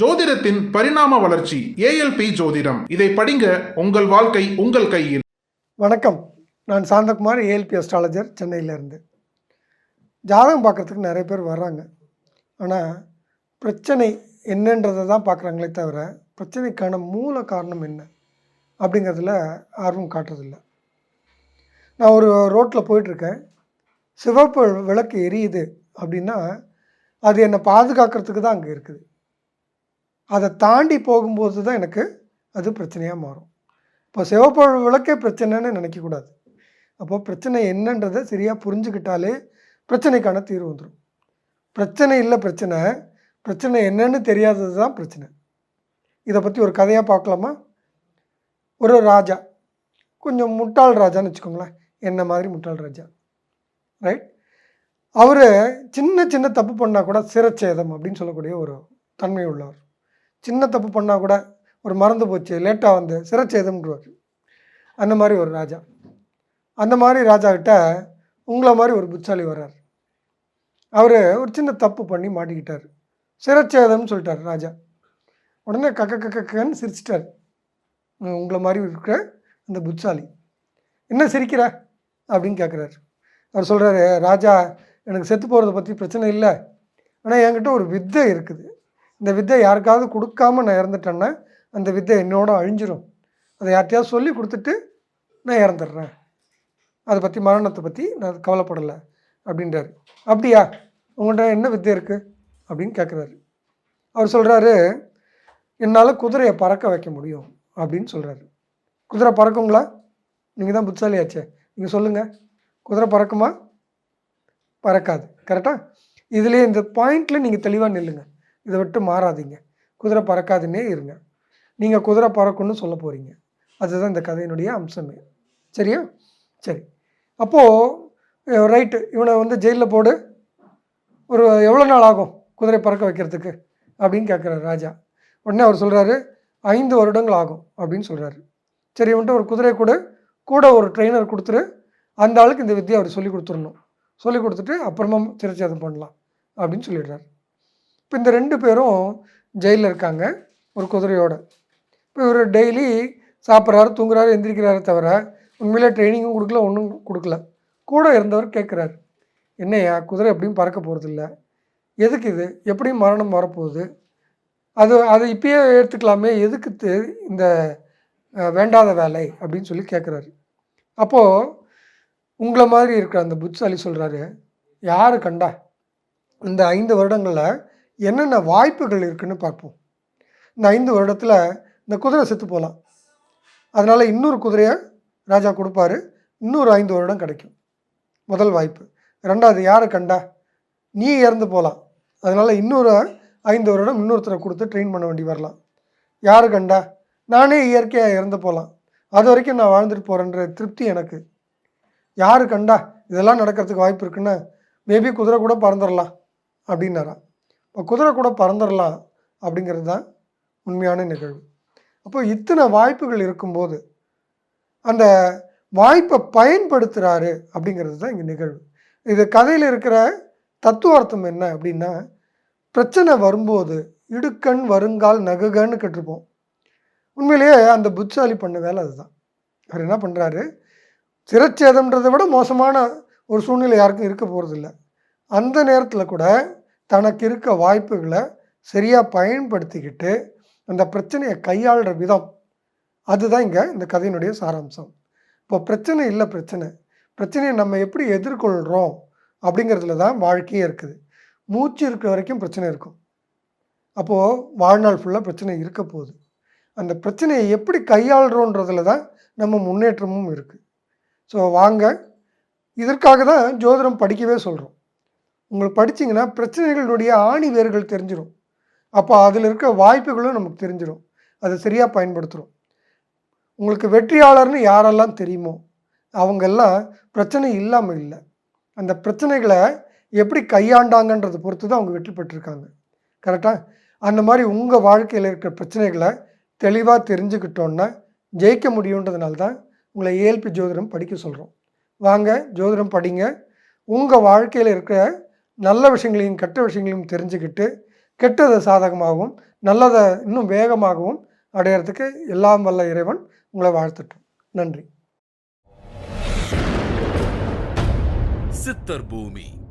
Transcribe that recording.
ஜோதிடத்தின் பரிணாம வளர்ச்சி ஏஎல்பி ஜோதிடம். இதை படிங்க, உங்கள் வாழ்க்கை உங்கள் கையில். வணக்கம், நான் சாந்தகுமார், ஏஎல்பி அஸ்ட்ராலஜர், சென்னையிலேருந்து. ஜாதகம் பார்க்குறதுக்கு நிறைய பேர் வர்றாங்க. ஆனால் பிரச்சனை என்னன்றதை தான் பார்க்குறாங்களே தவிர பிரச்சனைக்கான மூல காரணம் என்ன அப்படிங்கிறதுல ஆர்வம் காட்டுறதில்ல. நான் ஒரு ரோட்டில் போயிட்டுருக்கேன், சிவப்பு விளக்கு எரியுது அப்படின்னா அது என்னை பாதுகாக்கிறதுக்கு தான் அங்கே இருக்குது. அதை தாண்டி போகும்போது தான் எனக்கு அது பிரச்சனையாக மாறும். இப்போ சிவப்பு விளக்கே பிரச்சனைன்னு நினைக்கக்கூடாது. அப்போ பிரச்சனை என்னன்றதை சரியாக புரிஞ்சுக்கிட்டாலே பிரச்சனைக்கான தீர்வு வந்துடும். பிரச்சனை இல்லை பிரச்சனை, பிரச்சனை என்னன்னு தெரியாதது தான் பிரச்சனை. இதை பற்றி ஒரு கதையாக பார்க்கலாமா? ஒரு ராஜா, கொஞ்சம் முட்டாள் ராஜான்னு வச்சுக்கோங்களேன், என்ன மாதிரி முட்டாள் ராஜா, ரைட்? அவர் சின்ன சின்ன தப்பு பண்ணால் கூட சிரச்சேதம் அப்படின்னு சொல்லக்கூடிய ஒரு தன்மை உள்ளவர். சின்ன தப்பு பண்ணால் கூட ஒரு மறந்து போச்சு, லேட்டாக வந்து சிரச்சேதம்ன்றவர். அந்த மாதிரி ஒரு ராஜா. அந்த மாதிரி ராஜாக்கிட்ட உங்களை மாதிரி ஒரு புத்தாளி வர்றார். அவர் ஒரு சின்ன தப்பு பண்ணி மாட்டிக்கிட்டார், சிரச்சேதம்னு சொல்லிட்டார் ராஜா. உடனே கக்கன்னு சிரிச்சிட்டார் உங்களை மாதிரி இருக்கிற அந்த புத்தாளி. என்ன சிரிக்கிற அப்படின்னு கேட்குறாரு. அவர் சொல்கிறாரு, ராஜா, எனக்கு செத்து போகிறத பற்றி பிரச்சனை இல்லை, ஆனால் என்கிட்ட ஒரு வித்தை இருக்குது. இந்த வித்தை யாருக்காவது கொடுக்காம நான் இறந்துட்டேன்னா அந்த வித்தை என்னோட அழிஞ்சிரும். அதை யார்கிட்டையாவது சொல்லி கொடுத்துட்டு நான் இறந்துடுறேன். அதை பற்றி, மரணத்தை பற்றி நான் கவலைப்படலை அப்படின்றாரு. அப்படியா, உங்கள்கிட்ட என்ன வித்தை இருக்குது அப்படின்னு கேட்குறாரு. அவர் சொல்கிறாரு, என்னால் குதிரையை பறக்க வைக்க முடியும் அப்படின்னு சொல்கிறாரு. குதிரை பறக்குங்களா? நீங்கள் தான் புத்திசாலியாச்சே, நீங்கள் சொல்லுங்கள், குதிரை பறக்குமா? பறக்காது. கரெக்டாக? இதுலேயே இந்த பாயிண்டில் நீங்கள் தெளிவாக நில்லுங்க, இதை விட்டு மாறாதீங்க. குதிரை பறக்காதுன்னே இருங்க. நீங்கள் குதிரை பறக்குன்னு சொல்ல போகிறீங்க. அதுதான் இந்த கதையினுடைய அம்சமே. சரியா? சரி. அப்போது ரைட்டு, இவனை வந்து ஜெயிலில் போடு, ஒரு எவ்வளோ நாள் ஆகும் குதிரை பறக்க வைக்கிறதுக்கு அப்படின்னு கேட்குறாரு ராஜா. உடனே அவர் சொல்கிறாரு, 5 வருடங்கள் ஆகும் அப்படின்னு சொல்கிறாரு. சரி, இவன்ட்டு ஒரு குதிரை கூட ஒரு ட்ரெயினர் கொடுத்துரு, அந்த ஆளுக்கு இந்த வித்தியை அவர் சொல்லி கொடுத்துடணும். சொல்லி கொடுத்துட்டு அப்புறமா சிரச்சேதம் பண்ணலாம் அப்படின்னு சொல்லிடுறாரு. இப்போ இந்த 2 பேரும் ஜெயிலில் இருக்காங்க ஒரு குதிரையோட. இப்போ இவர் டெய்லி சாப்பிட்றாரு, தூங்குறாரு, எந்திரிக்கிறாரு தவிர உண்மையிலே ட்ரைனிங்கும் கொடுக்கல, ஒன்றும் கொடுக்கல. கூட இருந்தவர் கேட்குறாரு, என்னையா குதிரை எப்படியும் பறக்க போகிறதில்ல, எதுக்கு இது, எப்படியும் மரணம் வரப்போகுது, அது இப்பயே எடுத்துக்கலாமே, எதுக்கு இந்த வேண்டாத வேலை அப்படின்னு சொல்லி கேட்குறாரு. அப்போது உங்களை மாதிரி இருக்கிற அந்த புத்திசாலி சொல்கிறாரு, யார் கண்டா இந்த 5 வருடங்களில் என்னென்ன வாய்ப்புகள் இருக்குதுன்னு பார்ப்போம். இந்த 5 வருடத்தில் இந்த குதிரை செத்து போகலாம், அதனால் இன்னொரு குதிரையை ராஜா கொடுப்பாரு, இன்னொரு 5 வருடம் கிடைக்கும், முதல் வாய்ப்பு. ரெண்டாவது, யாரை கண்டா நீ இறந்து போகலாம், அதனால் இன்னொரு 5 வருடம் இன்னொருத்தரை கொடுத்து ட்ரெயின் பண்ண வேண்டி வரலாம். யார் கண்டா நானே இயற்கையாக இறந்து போகலாம், அது வரைக்கும் நான் வாழ்ந்துட்டு போகிறேன்ற திருப்தி எனக்கு. யார் கண்டா இதெல்லாம் நடக்கிறதுக்கு வாய்ப்பு இருக்குன்னா மேபி குதிரை கூட பறந்துடலாம் அப்படின்னாராம். இப்போ குதிரை கூட பறந்துடலாம் அப்படிங்கிறது தான் உண்மையான நிகழ்வு. அப்போ இத்தனை வாய்ப்புகள் இருக்கும்போது அந்த வாய்ப்பை பயன்படுத்துகிறாரு அப்படிங்கிறது தான் இங்கே நிகழ்வு. இது கதையில் இருக்கிற தத்துவார்த்தம் என்ன அப்படின்னா, பிரச்சனை வரும்போது இடுக்கண் வருங்கால் நகுகன்னு கேட்டிருப்போம். உண்மையிலேயே அந்த புத்திசாலி பண்ண வேலை அதுதான். அவர் என்ன பண்ணுறாரு, சிரச்சேதம்ன்றதை விட மோசமான ஒரு சூழ்நிலை யாருக்கும் இருக்க போகிறதில்ல. அந்த நேரத்தில் கூட தனக்கு இருக்க வாய்ப்புகளை சரியாக பயன்படுத்திக்கிட்டு அந்த பிரச்சனையை கையாளுற விதம், அதுதான் இங்கே இந்த கதையினுடைய சாராம்சம். இப்போ பிரச்சனை இல்லை, பிரச்சனையை நம்ம எப்படி எதிர்கொள்கிறோம் அப்படிங்கிறதுல தான் வாழ்க்கையே இருக்குது. மூச்சு இருக்கிற வரைக்கும் பிரச்சனை இருக்கும். அப்போது வாழ்நாள் ஃபுல்லாக பிரச்சனை இருக்க போகுது. அந்த பிரச்சனையை எப்படி கையாளுறோன்றதுல தான் நம்ம முன்னேற்றமும் இருக்குது. ஸோ வாங்க, இதற்காக தான் ஜோதிடம் படிக்கவே சொல்கிறோம். உங்களுக்கு படிச்சிங்கன்னா பிரச்சனைகளுடைய ஆணி வேர்கள் தெரிஞ்சிடும். அப்போ அதில் இருக்க வாய்ப்புகளும் நமக்கு தெரிஞ்சிடும், அதை சரியாக பயன்படுத்துகிறோம். உங்களுக்கு வெற்றியாளர்னு யாரெல்லாம் தெரியுமோ அவங்கெல்லாம் பிரச்சனை இல்லாமல் இல்லை, அந்த பிரச்சனைகளை எப்படி கையாண்டாங்கன்றதை பொறுத்து தான் அவங்க வெற்றி பெற்றிருக்காங்க. கரெக்டாக? அந்த மாதிரி உங்கள் வாழ்க்கையில் இருக்கிற பிரச்சனைகளை தெளிவாக தெரிஞ்சுக்கிட்டோன்னா ஜெயிக்க முடியுன்றதுனால தான் உங்களை ஏஎல்பி ஜோதிடம் படிக்க சொல்கிறோம். வாங்க, ஜோதிடம் படிங்க. உங்கள் வாழ்க்கையில் இருக்கிற நல்ல விஷயங்களையும் கெட்ட விஷயங்களையும் தெரிஞ்சுக்கிட்டு கெட்டதை சாதகமாகவும் நல்லதை இன்னும் வேகமாகவும் அடையிறதுக்கு எல்லாம் வல்ல இறைவன் உங்களை வாழ்த்துட்டும். நன்றி. சித்தர் பூமி.